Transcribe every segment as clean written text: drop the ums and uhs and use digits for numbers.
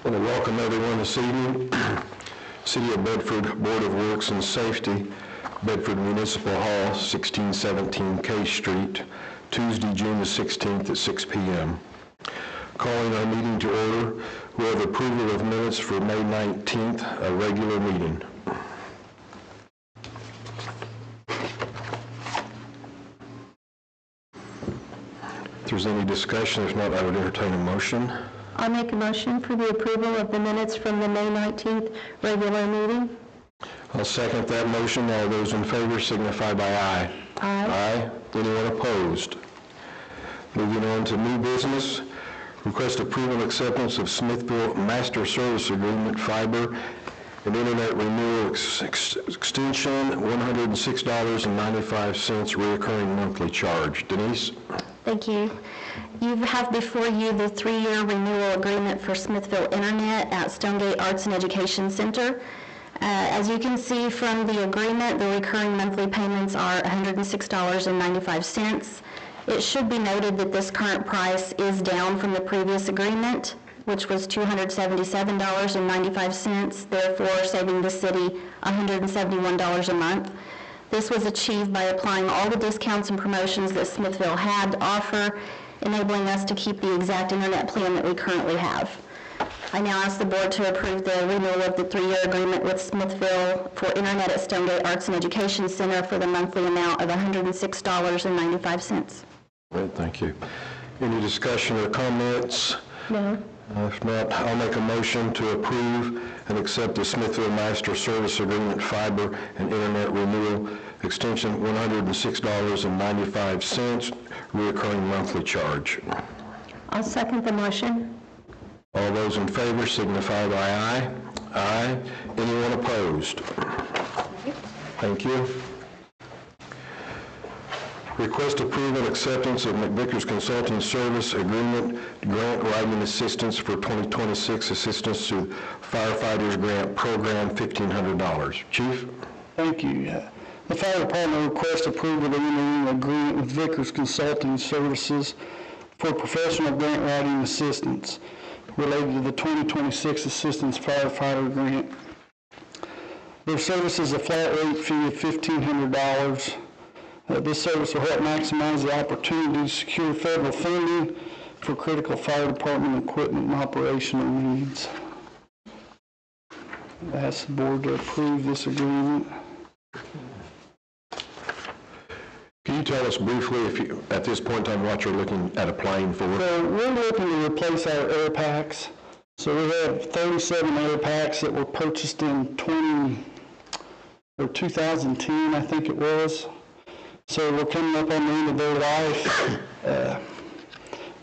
I want to welcome everyone this evening. City of Bedford Board of Works and Safety, Bedford Municipal Hall, 1617 K Street, Tuesday, June the 16th at 6 p.m. Calling our meeting to order. We have approval of minutes for May 19th, a regular meeting. If there's any discussion, if not, I would entertain a motion. I'll make a motion for the approval of the minutes from the May 19th regular meeting. I'll second that motion. All those in favor signify by aye. Aye. Aye. Anyone opposed? Moving on to new business. Request approval and acceptance of Smithville Master Service Agreement Fiber and Internet Renewal Extension, $106.95 recurring monthly charge. Denise? Thank you. You have before you the 3-year renewal agreement for Smithville Internet at Stonegate Arts and Education Center. As you can see from the agreement, the recurring monthly payments are $106.95. It should be noted that this current price is down from the previous agreement, which was $277.95, therefore saving the city $171 a month. This was achieved by applying all the discounts and promotions that Smithville had to offer, enabling us to keep the exact internet plan that we currently have. I now ask the board to approve the renewal of the 3-year agreement with Smithville for internet at Stonegate Arts and Education Center for the monthly amount of $106.95. Great, thank you. Any discussion or comments? No. If not, I'll make a motion to approve and accept the Smithville Master Service Agreement Fiber and Internet Renewal Extension, $106.95 recurring monthly charge. I'll second the motion. All those in favor signify by aye. Aye. Anyone opposed? Thank you. Request approval and acceptance of McVickers Consulting Service Agreement Grant Writing Assistance for 2026 Assistance to Firefighters Grant Program, $1,500. Chief? Thank you. The Fire Department requests approval of the renewing agreement with Vickers Consulting Services for professional grant writing assistance related to the 2026 Assistance Firefighter Grant. Their service is a flat rate fee of $1,500. This service will help maximize the opportunity to secure federal funding for critical fire department equipment and operational needs. I ask the board to approve this agreement. Can you tell us briefly, if you, at this point in time, what you're looking at applying for? So we're looking to replace our air packs. So we have 37 air packs that were purchased in 2010, I think it was. So we're coming up on the end of their life.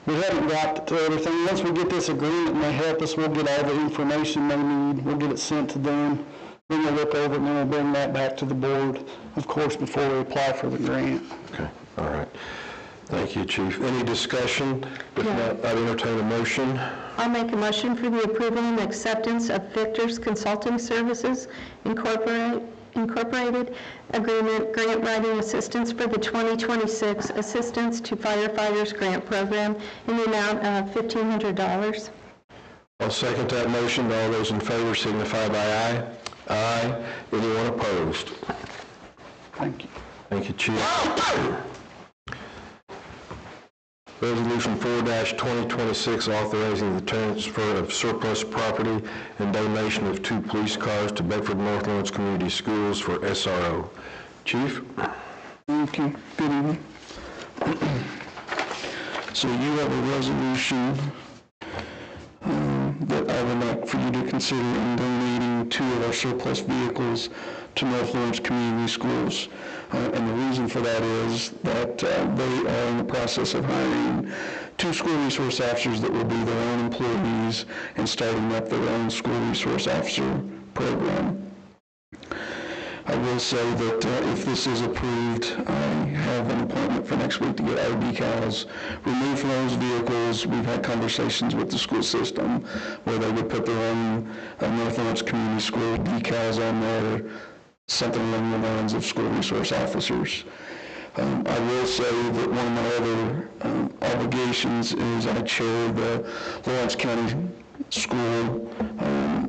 We haven't got to everything. Once we get this agreement and they help us, we'll get all the information they need. We'll get it sent to them. Then we'll look over it and then we'll bring that back to the board, of course, before we apply for the grant. Okay, all right. Thank you, Chief. Any discussion? If not, I'd entertain a motion. I'll make a motion for the approval and acceptance of Vickers Consulting Services Incorporated Agreement Grant Writing Assistance for the 2026 Assistance to Firefighters Grant Program in the amount of $1,500. I'll second that motion. All those in favor signify by aye. Aye. Anyone opposed? Thank you. Thank you, Chief. Resolution 4-2026 authorizing the transfer of surplus property and donation of 2 police cars to Bedford North Lawrence Community Schools for SRO. Chief? Thank you. Good evening. So you have a resolution that I would like for you to consider in donating 2 of our surplus vehicles to North Lawrence Community Schools. And the reason for that is that they are in the process of hiring 2 school resource officers that will be their own employees and starting up their own school resource officer program. I will say that if this is approved, I have an appointment for next week to get our decals removed from those vehicles. We've had conversations with the school system where they would put their own North Lawrence Community School decals on there, something along the lines of school resource officers. I will say that one of my other obligations is I chair the Lawrence County School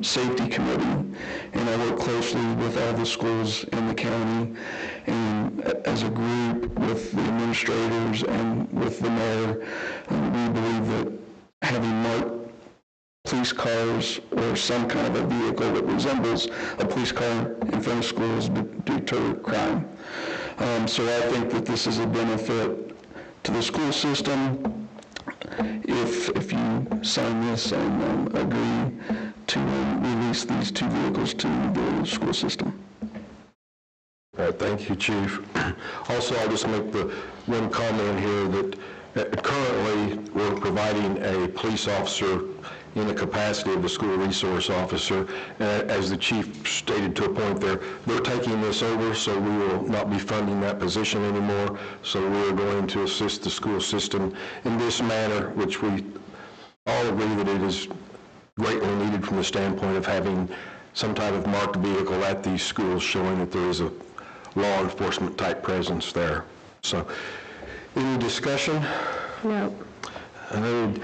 Safety Committee, and I work closely with all the schools in the county, and as a group with the administrators and with the mayor, we believe that having marked police cars or some kind of a vehicle that resembles a police car in front of schools deter crime. So I think that this is a benefit to the school system if you sign this and agree to release these two vehicles to the school system. All right, thank you, Chief. Also, I'll just make the one comment here that currently we're providing a police officer in the capacity of the school resource officer. As the chief stated to a point there, they're taking this over, so we will not be funding that position anymore. So we are going to assist the school system in this manner, which we all agree that it is greatly needed from the standpoint of having some type of marked vehicle at these schools showing that there is a law enforcement type presence there. So, any discussion? No. I need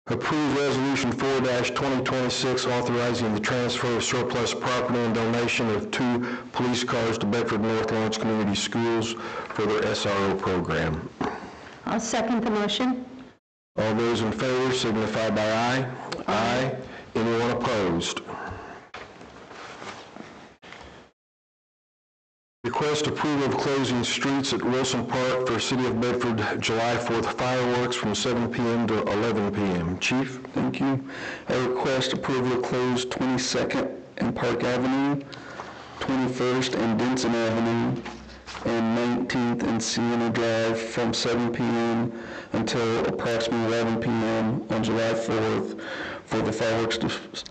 approve resolution 4-2026 authorizing the transfer of surplus property and donation of 2 police cars to Bedford North Lawrence Community Schools for their SRO program. I'll second the motion. All those in favor signify by aye. Aye. Anyone opposed? Request approval of closing streets at Wilson Park for City of Bedford July 4th fireworks from 7 p.m. to 11 p.m. Chief? Thank you. I request approval to close 22nd and Park Avenue, 21st and Denson Avenue, and 19th and Sienna Drive from 7 p.m. until approximately 11 p.m. on July 4th for the fireworks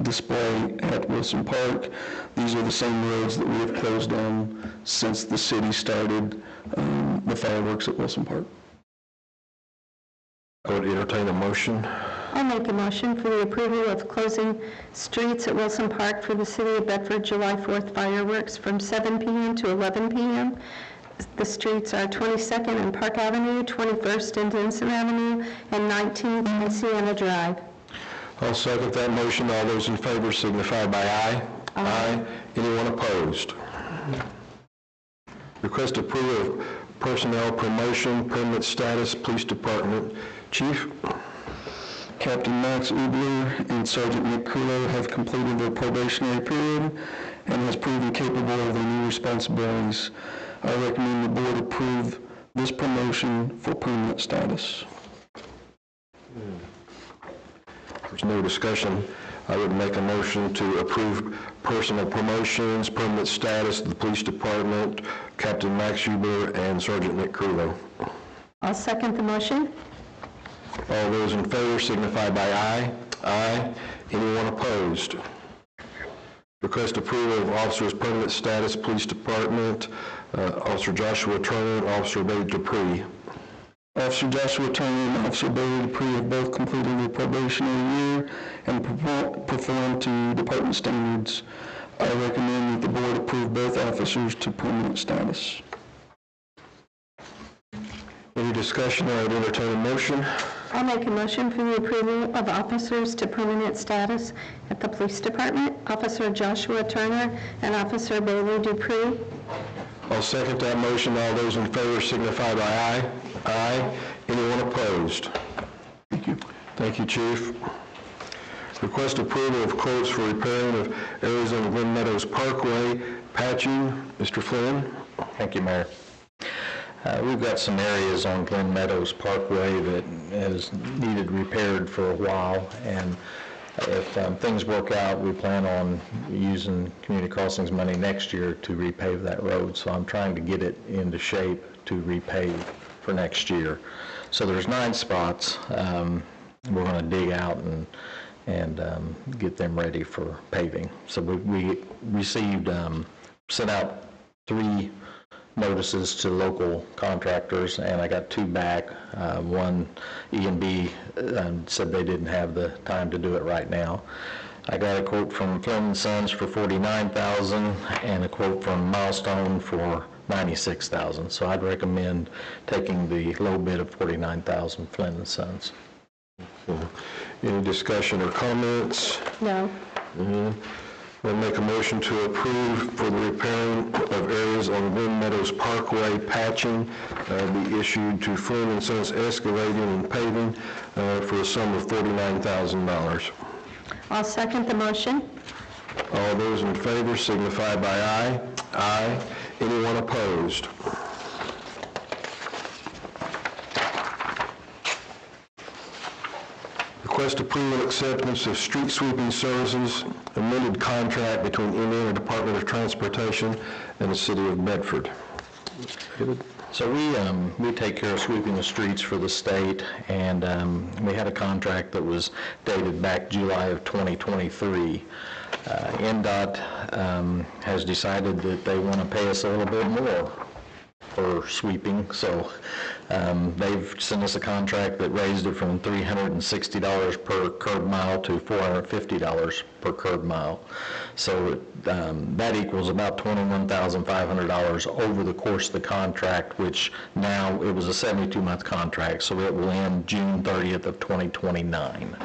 display at Wilson Park. These are the same roads that we have closed down since the city started the fireworks at Wilson Park. I would entertain a motion. I'll make a motion for the approval of closing streets at Wilson Park for the City of Bedford July 4th fireworks from 7 p.m. to 11 p.m. The streets are 22nd and Park Avenue, 21st and Denson Avenue, and 19th and Sienna Drive. I'll second that motion. All those in favor signify by aye. Aye. Anyone opposed? Request approval of personnel promotion, permanent status, Police Department. Chief? Captain Max Ubler and Sergeant Nick Kulo have completed their probationary period and has proven capable of their new responsibilities. I recommend the board approve this promotion for permanent status. There's no discussion. I would make a motion to approve personal promotions, permanent status of the Police Department, Captain Max Huber and Sergeant Nick Curlow. I'll second the motion. All those in favor signify by aye. Aye. Anyone opposed? Request approval of officers' permanent status, Police Department, Officer Joshua Turner and Officer Bailey Dupree. Officer Joshua Turner and Officer Bailey Dupree have both completed their probationary year and performed to department standards. I recommend that the board approve both officers to permanent status. Any discussion? I would entertain a motion. I'll make a motion for the approval of officers to permanent status at the Police Department, Officer Joshua Turner and Officer Bailey Dupree. I'll second that motion. All those in favor signify by aye. Aye. Anyone opposed? Thank you. Thank you, Chief. Request approval of quotes for repairing of Arizona Glen Meadows Parkway patching. Mr. Flynn? Thank you, Mayor. We've got some areas on Glen Meadows Parkway that has needed repaired for a while, and if things work out, we plan on using Community Crossings money next year to repave that road. So I'm trying to get it into shape to repave for next year. So there's 9 spots. We're going to dig out and get them ready for paving. So we received, sent out 3 notices to local contractors, and I got 2 back. One, E&B, said they didn't have the time to do it right now. I got a quote from Flynn & Sons for $49,000 and a quote from Milestone for $96,000. So I'd recommend taking the low bid of $49,000, Flynn and Sons. Any discussion or comments? No. We'll make a motion to approve for the repairing of areas on Glen Meadows Parkway patching be issued to Flynn and Sons Excavating and Paving for a sum of $49,000. I'll second the motion. All those in favor signify by aye. Aye. Anyone opposed? Request approval and acceptance of street sweeping services, amended contract between Indiana Department of Transportation and the City of Bedford. So we take care of sweeping the streets for the state, and we had a contract that was dated back July of 2023. NDOT has decided that they want to pay us a little bit more for sweeping, so they've sent us a contract that raised it from $360 per curb mile to $450 per curb mile. So that equals about $21,500 over the course of the contract, which now it was a 72-month contract, so it will end June 30th of 2029.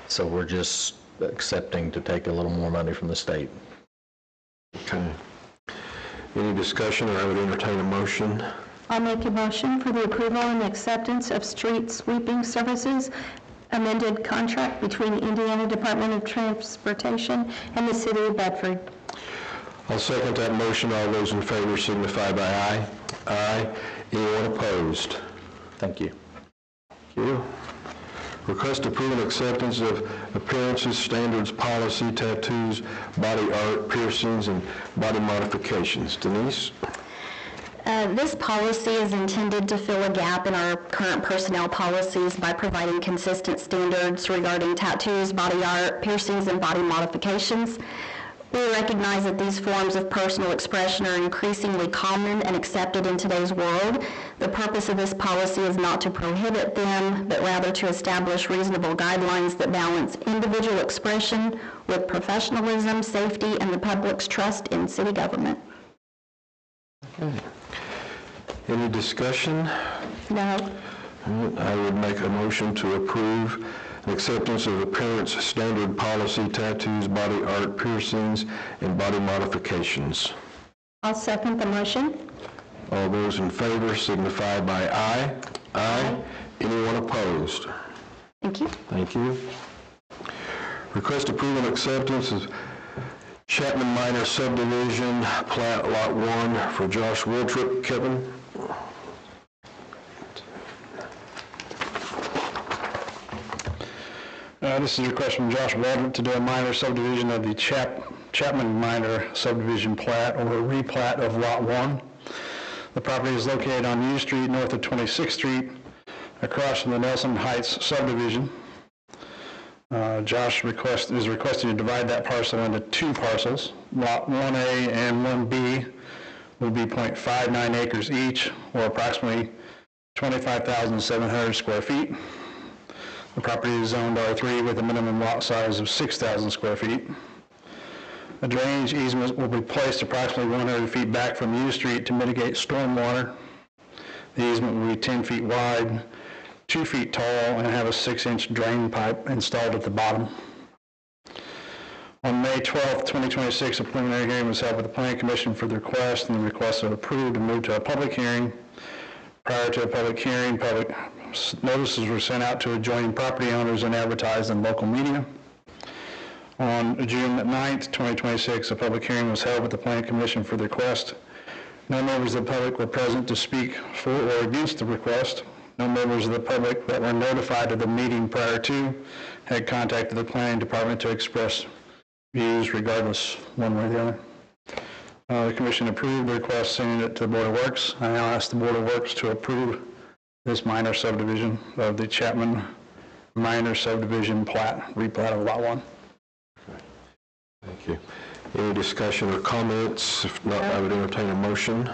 So we're just accepting to take a little more money from the state. Okay. Any discussion, or I would entertain a motion? I'll make a motion for the approval and acceptance of street sweeping services, amended contract between the Indiana Department of Transportation and the City of Bedford. I'll second that motion. All those in favor signify by aye. Aye. Anyone opposed? Thank you. Thank you. Request approval and acceptance of appearances, standards, policy, tattoos, body art, piercings, and body modifications. Denise? This policy is intended to fill a gap in our current personnel policies by providing consistent standards regarding tattoos, body art, piercings, and body modifications. We recognize that these forms of personal expression are increasingly common and accepted in today's world. The purpose of this policy is not to prohibit them, but rather to establish reasonable guidelines that balance individual expression with professionalism, safety, and the public's trust in city government. Okay. Any discussion? No. I would make a motion to approve acceptance of appearance standard policy, tattoos, body art, piercings, and body modifications. I'll second the motion. All those in favor signify by aye. Aye. Anyone opposed? Thank you. Thank you. Request approval and acceptance of Chapman Minor Subdivision, Plat Lot 1 for Josh Wiltrip. Kevin? This is a request from Josh Walden to do a minor subdivision of the Chapman Minor Subdivision plat, or a replat of Lot 1. The property is located on U Street, north of 26th Street, across from the Nelson Heights subdivision. Josh is requesting to divide that parcel into two parcels. Lot 1A and 1B will be 0.59 acres each, or approximately 25,700 square feet. The property is zoned R3 with a minimum lot size of 6,000 square feet. A drainage easement will be placed approximately 100 feet back from U Street to mitigate stormwater. The easement will be 10 feet wide, 2 feet tall, and have a 6-inch drain pipe installed at the bottom. On May 12, 2026, a preliminary hearing was held with the Planning Commission for the request, and the request was approved and moved to a public hearing. Prior to a public hearing, public notices were sent out to adjoining property owners and advertised in local media. On June 9th, 2026, a public hearing was held with the Planning Commission for the request. No members of the public were present to speak for or against the request. No members of the public that were notified of the meeting prior to had contacted the Planning Department to express views regardless, one way or the other. The Commission approved the request, sending it to the Board of Works. I now ask the Board of Works to approve this minor subdivision of the Chapman Minor Subdivision plat, replat of Lot 1. Thank you. Any discussion or comments? If not, I would entertain a motion.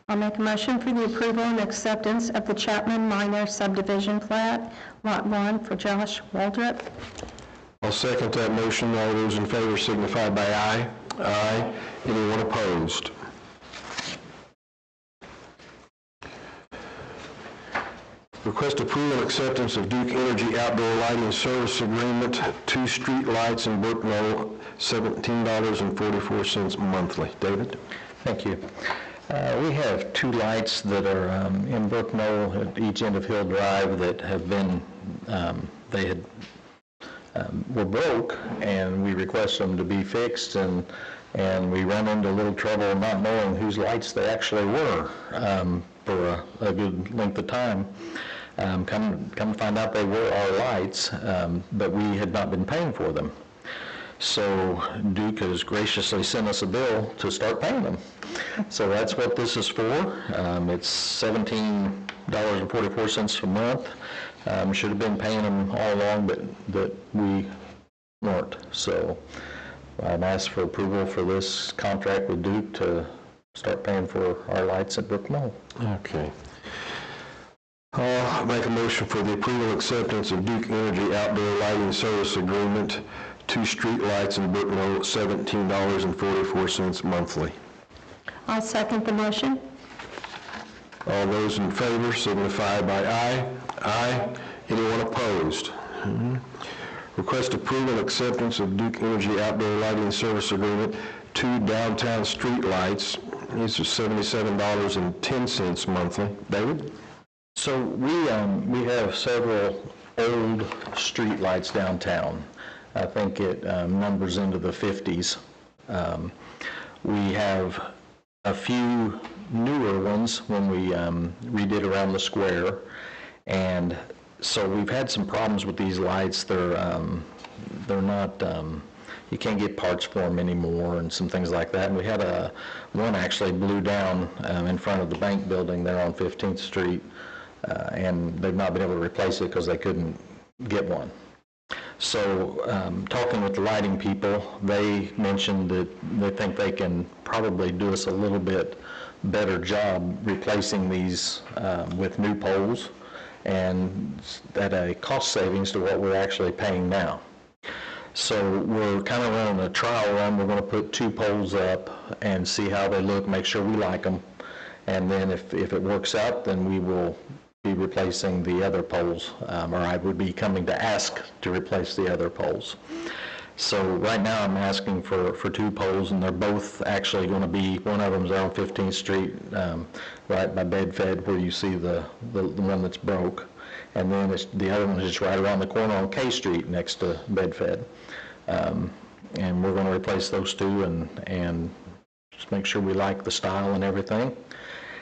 I'll make a motion for the approval and acceptance of the Chapman Minor Subdivision plat, Lot 1 for Josh Waldrop. I'll second that motion. All those in favor signify by aye. Aye. Anyone opposed? Request approval and acceptance of Duke Energy Outdoor Lighting Service Agreement, 2 street lights in Brook Knoll, $17.44 monthly. David? Thank you. We have 2 lights that are in Brook Knoll at each end of Hill Drive that have been, were broke, and we request them to be fixed, and we run into a little trouble not knowing whose lights they actually were for a good length of time. Come to find out they were our lights, but we had not been paying for them. So Duke has graciously sent us a bill to start paying them. So that's what this is for. It's $17.44 a month. Should have been paying them all along, but we weren't. So I've asked for approval for this contract with Duke to start paying for our lights at Brook Knoll. Okay. I'll make a motion for the approval and acceptance of Duke Energy Outdoor Lighting Service Agreement, 2 street lights in Brook Knoll, $17.44 monthly. I'll second the motion. All those in favor signify by aye. Aye. Anyone opposed? Request approval and acceptance of Duke Energy Outdoor Lighting Service Agreement, 2 downtown street lights. These are $77.10 monthly. David? So we have several old street lights downtown. I think it numbers into the 50s. We have a few newer ones when we redid around the square, and so we've had some problems with these lights. They're not, you can't get parts for them anymore and some things like that. And we had one actually blew down in front of the bank building there on 15th Street, and they've not been able to replace it because they couldn't get one. So talking with the lighting people, they mentioned that they think they can probably do us a little bit better job replacing these with new poles, and at a cost savings to what we're actually paying now. So we're kind of running a trial run. We're going to put 2 poles up and see how they look, make sure we like them, and then if it works out, then we will be replacing the other poles, or I would be coming to ask to replace the other poles. So right now I'm asking for 2 poles, and they're both actually going to be, one of them's on 15th Street, right by Bedford, where you see the one that's broke, and then the other one is just right around the corner on K Street next to Bedford. And we're going to replace those 2 and just make sure we like the style and everything.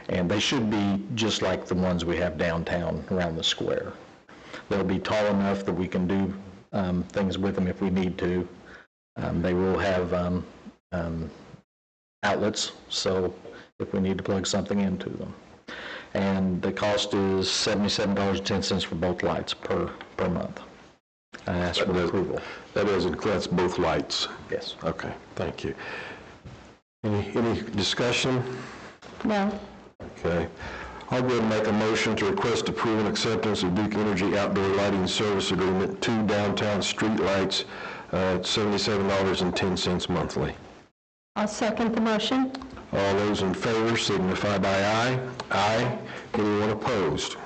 And they should be just like the ones we have downtown around the square. They'll be tall enough that we can do things with them if we need to. They will have outlets, so if we need to plug something into them. And the cost is $77.10 for both lights per month. I asked for approval. That's both lights? Yes. Okay, thank you. Any discussion? No. Okay. I'll go ahead and make a motion to request approval and acceptance of Duke Energy Outdoor Lighting Service Agreement, 2 downtown street lights, $77.10 monthly. I'll second the motion. All those in favor signify by aye. Aye. Anyone opposed?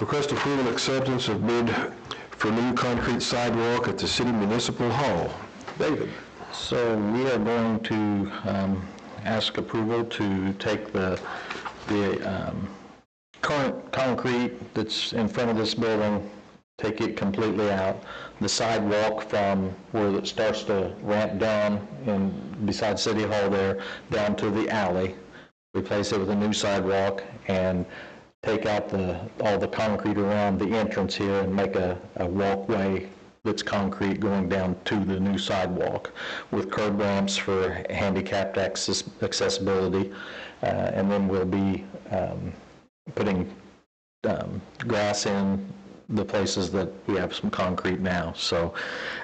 Request approval and acceptance of bid for new concrete sidewalk at the City Municipal Hall. David? So we are going to ask approval to take the current concrete that's in front of this building, take it completely out. The sidewalk from where it starts to ramp down beside City Hall there, down to the alley, replace it with a new sidewalk, and take out all the concrete around the entrance here and make a walkway that's concrete going down to the new sidewalk with curb ramps for handicapped accessibility. And then we'll be putting grass in the places that we have some concrete now. So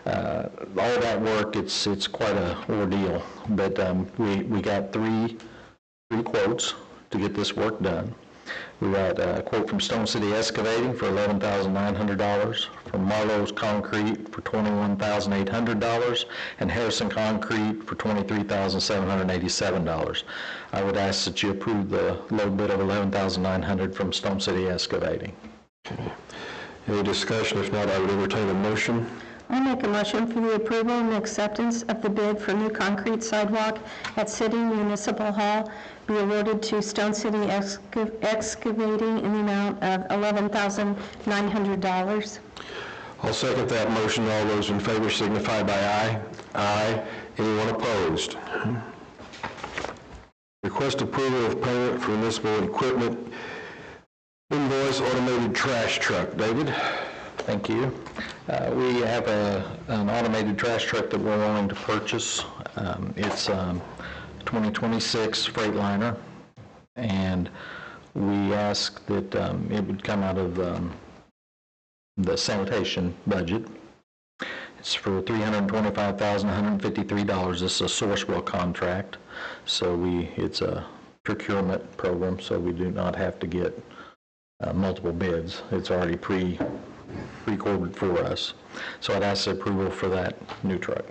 all that work, it's quite a ordeal. But we got three quotes to get this work done. We got a quote from Stone City Excavating for $11,900, from Marlowe's Concrete for $21,800, and Harrison Concrete for $23,787. I would ask that you approve the low bid of $11,900 from Stone City Excavating. Any discussion? If not, I would entertain a motion. I'll make a motion for the approval and acceptance of the bid for new concrete sidewalk at City Municipal Hall be awarded to Stone City Excavating in the amount of $11,900. I'll second that motion. All those in favor signify by aye. Aye. Anyone opposed? Request approval of payment for municipal equipment invoice automated trash truck. David? Thank you. We have an automated trash truck that we're wanting to purchase. It's a 2026 Freightliner, and we ask that it would come out of the sanitation budget. It's for $325,153. This is a Sourcewell contract, so it's a procurement program, so we do not have to get multiple bids. It's already pre-recorded for us. So I'd ask the approval for that new truck.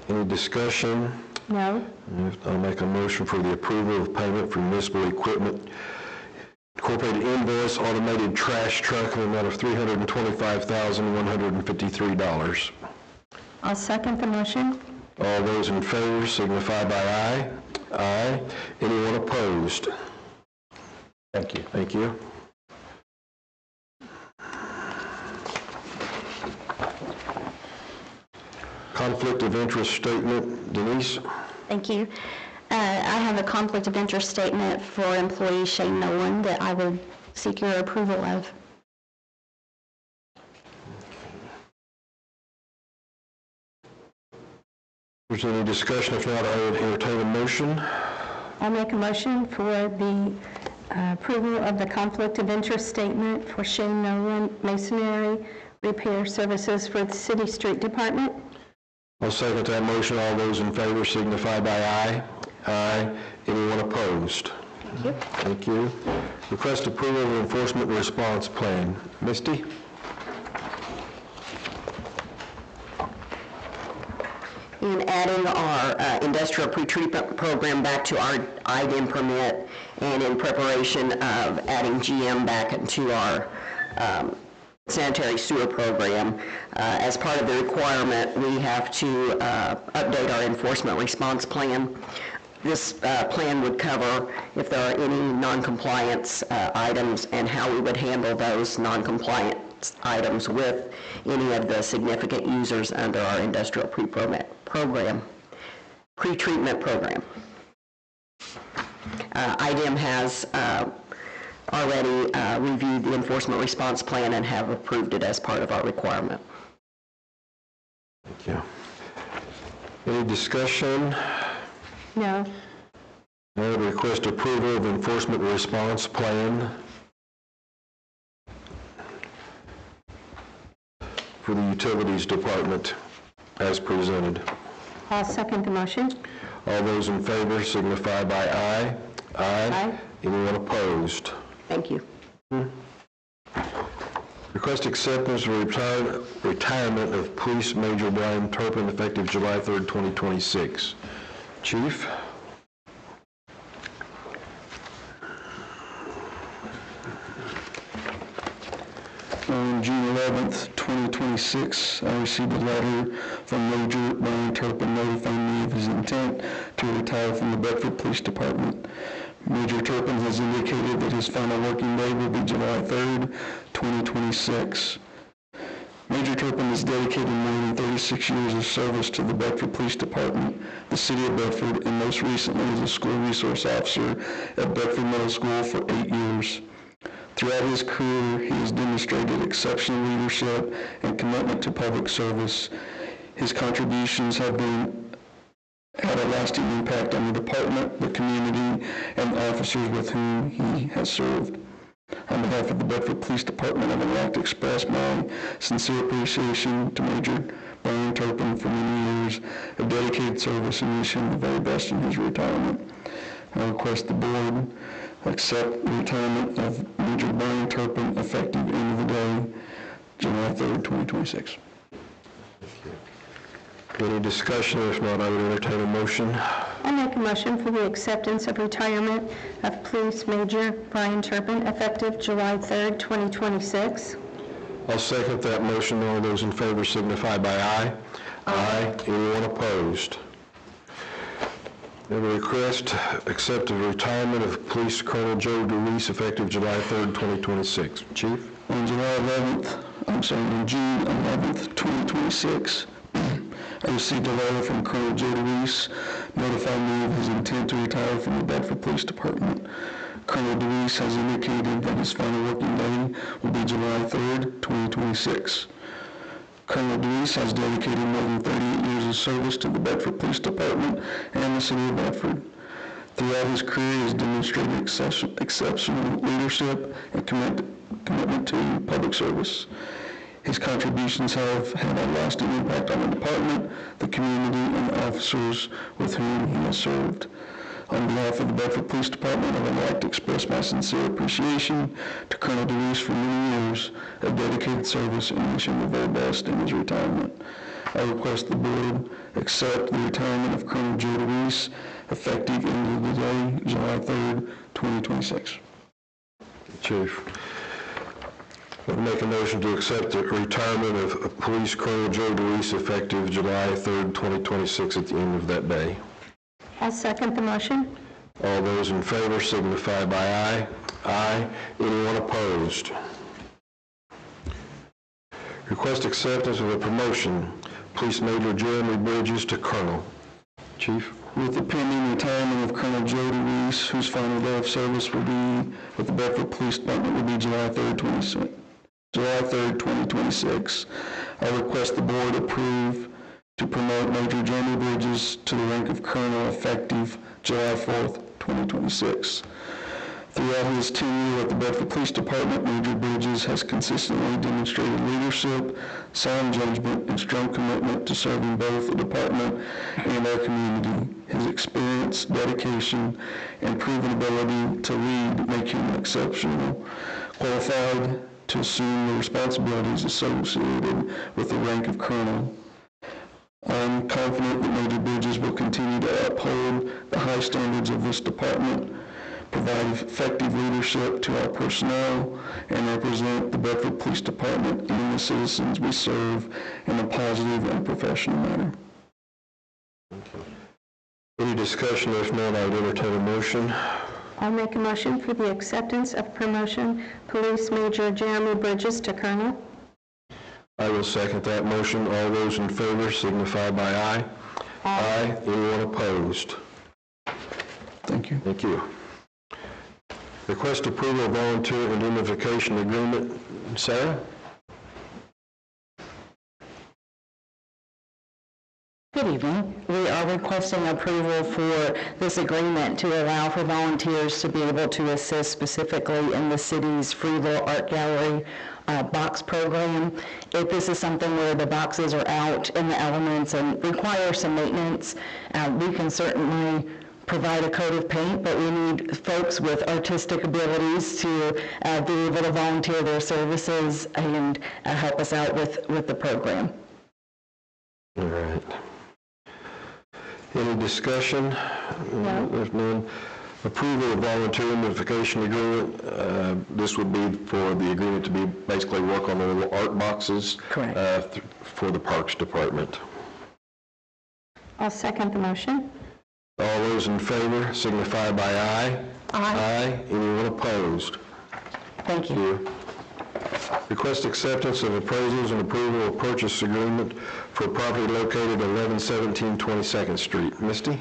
Any discussion? No. I'll make a motion for the approval of payment for municipal equipment incorporated invoice automated trash truck in the amount of $325,153. I'll second the motion. All those in favor signify by aye. Aye. Anyone opposed? Thank you. Thank you. Conflict of interest statement. Denise? Thank you. I have a conflict of interest statement for employee Shane Nolan that I would seek your approval of. If there's any discussion, if not, I would entertain a motion. I'll make a motion for the approval of the conflict of interest statement for Shane Nolan Masonry Repair Services for the City Street Department. I'll second that motion. All those in favor signify by aye. Aye. Anyone opposed? Thank you. Thank you. Request approval of enforcement response plan. Misty? In adding our industrial pretreatment program back to our IDEM permit, and in preparation of adding GM back into our sanitary sewer program. As part of the requirement, we have to update our enforcement response plan. This plan would cover if there are any non-compliance items and how we would handle those non-compliance items with any of the significant users under our industrial pretreatment program. IDEM has already reviewed the enforcement response plan and have approved it as part of our requirement. Thank you. Any discussion? No. I would request approval of enforcement response plan for the Utilities Department as presented. I'll second the motion. All those in favor signify by aye. Aye. Aye. Anyone opposed? Thank you. Request acceptance of retirement of Police Major Brian Turpin effective July 3rd, 2026. Chief? On June 11th, 2026, I received a letter from Major Brian Turpin notifying me of his intent to retire from the Bedford Police Department. Major Turpin has indicated that his final working day will be July 3rd, 2026. Major Turpin has dedicated more than 36 years of service to the Bedford Police Department, the City of Bedford, and most recently as a school resource officer at Bedford Middle School for 8 years. Throughout his career, he has demonstrated exceptional leadership and commitment to public service. His contributions have had a lasting impact on the department, the community, and the officers with whom he has served. On behalf of the Bedford Police Department, I would like to express my sincere appreciation to Major Brian Turpin for many years of dedicated service and wish him the very best in his retirement. I request the board accept the retirement of Major Brian Turpin effective end of the day, July 3rd, 2026. Any discussion? If not, I would entertain a motion. I'll make a motion for the acceptance of retirement of Police Major Brian Turpin effective July 3rd, 2026. I'll second that motion. All those in favor signify by aye. Aye. Anyone opposed? We have a request, accept the retirement of Police Colonel Joe DeWeese effective July 3rd, 2026. Chief? On June 11th, 2026, I received a letter from Colonel Joe DeWeese notifying me of his intent to retire from the Bedford Police Department. Colonel DeWeese has indicated that his final working day will be July 3rd, 2026. Colonel DeWeese has dedicated more than 38 years of service to the Bedford Police Department and the City of Bedford. Throughout his career, he has demonstrated exceptional leadership and commitment to public service. His contributions have had a lasting impact on the department, the community, and the officers with whom he has served. On behalf of the Bedford Police Department, I would like to express my sincere appreciation to Colonel DeWeese for many years of dedicated service and wish him the very best in his retirement. I request the board accept the retirement of Colonel Joe DeWeese effective end of the day, July 3rd, 2026. Chief. I'll make a motion to accept the retirement of Police Colonel Joe DeWeese effective July 3rd, 2026 at the end of that day. I'll second the motion. All those in favor signify by aye. Aye. Anyone opposed? Request acceptance of a promotion, Police Major Jeremy Bridges to Colonel. Chief? With the pending retirement of Colonel Joe DeWeese, whose final day of service will be with the Bedford Police Department will be July 3rd, 2026, I request the board approve to promote Major Jeremy Bridges to the rank of Colonel effective July 4th, 2026. Throughout his tenure at the Bedford Police Department, Major Bridges has consistently demonstrated leadership, sound judgment, and strong commitment to serving both the department and our community. His experience, dedication, and proven ability to lead make him exceptional, qualified to assume the responsibilities associated with the rank of Colonel. I'm confident that Major Bridges will continue to uphold the high standards of this department, provide effective leadership to our personnel, and represent the Bedford Police Department and the citizens we serve in a positive and professional manner. Any discussion? If not, I would entertain a motion. I'll make a motion for the acceptance of promotion Police Major Jeremy Bridges to Colonel. I will second that motion. All those in favor signify by aye. Aye. Anyone opposed? Thank you. Thank you. Request approval of volunteer indemnification agreement. Sarah? Good evening. We are requesting approval for this agreement to allow for volunteers to be able to assist specifically in the city's Free Will Art Gallery box program. If this is something where the boxes are out in the elements and require some maintenance, we can certainly provide a coat of paint, but we need folks with artistic abilities to be able to volunteer their services and help us out with the program. All right. Any discussion? No. If none, approval of volunteer indemnification agreement. This would be for the agreement to be basically work on the little art boxes. Correct. For the Parks Department. I'll second the motion. All those in favor signify by aye. Aye. Anyone opposed? Thank you. Request acceptance of appraisals and approval of purchase agreement for property located at 1117 22nd Street. Misty?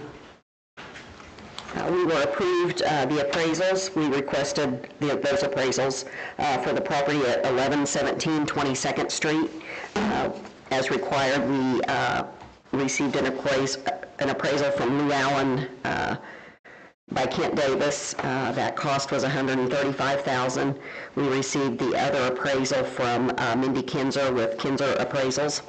We were approved the appraisals. We requested those appraisals for the property at 1117 22nd Street. As required, we received an appraisal from Lou Allen by Kent Davis. That cost was $135,000. We received the other appraisal from Mindy Kinzer with Kinzer Appraisals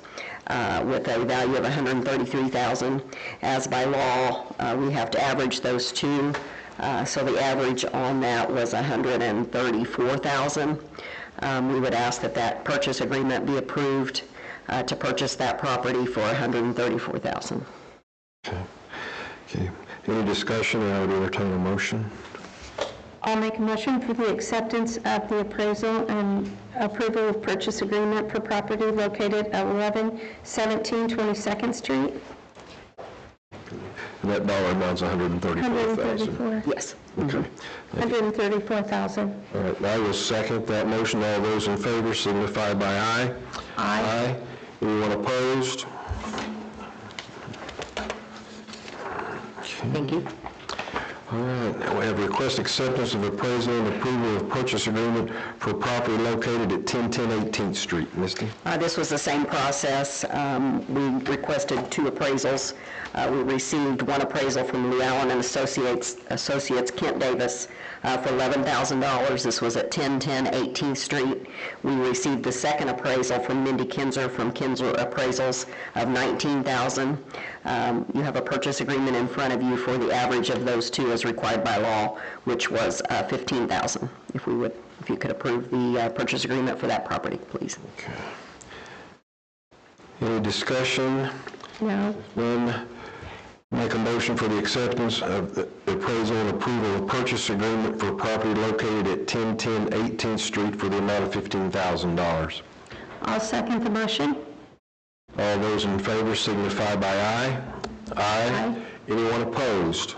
with a value of $133,000. As by law, we have to average those two. So the average on that was $134,000. We would ask that that purchase agreement be approved to purchase that property for $134,000. Okay. Any discussion, or I would entertain a motion? I'll make a motion for the acceptance of the appraisal and approval of purchase agreement for property located at 1117 22nd Street. And that dollar amount's $134,000. 134. Yes. Okay. $134,000. All right, I will second that motion. All those in favor signify by aye. Aye. Anyone opposed? Thank you. All right, now we have request acceptance of appraisal and approval of purchase agreement for property located at 1010 18th Street. Misty? This was the same process. We requested 2 appraisals. We received one appraisal from Lee Allen and Associates Kent Davis for $11,000. This was at 1010 18th Street. We received the second appraisal from Mindy Kinzer from Kinzer Appraisals of $19,000. You have a purchase agreement in front of you for the average of those two as required by law, which was $15,000. If you could approve the purchase agreement for that property, please. Okay. Any discussion? No. Then make a motion for the acceptance of the appraisal and approval of purchase agreement for property located at 1010 18th Street for the amount of $15,000. I'll second the motion. All those in favor signify by aye. Aye. Anyone opposed?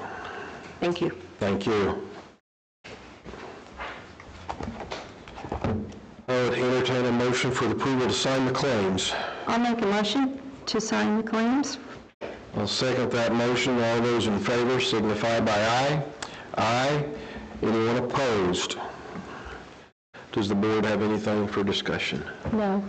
Thank you. Thank you. I would entertain a motion for the approval to sign the claims. I'll make a motion to sign the claims. I'll second that motion. All those in favor signify by aye. Aye. Anyone opposed? Does the board have anything for discussion? No.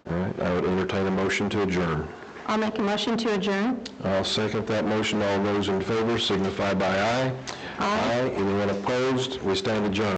All right, I would entertain a motion to adjourn. I'll make a motion to adjourn. I'll second that motion. All those in favor signify by aye. Aye. Anyone opposed? We stand adjourned.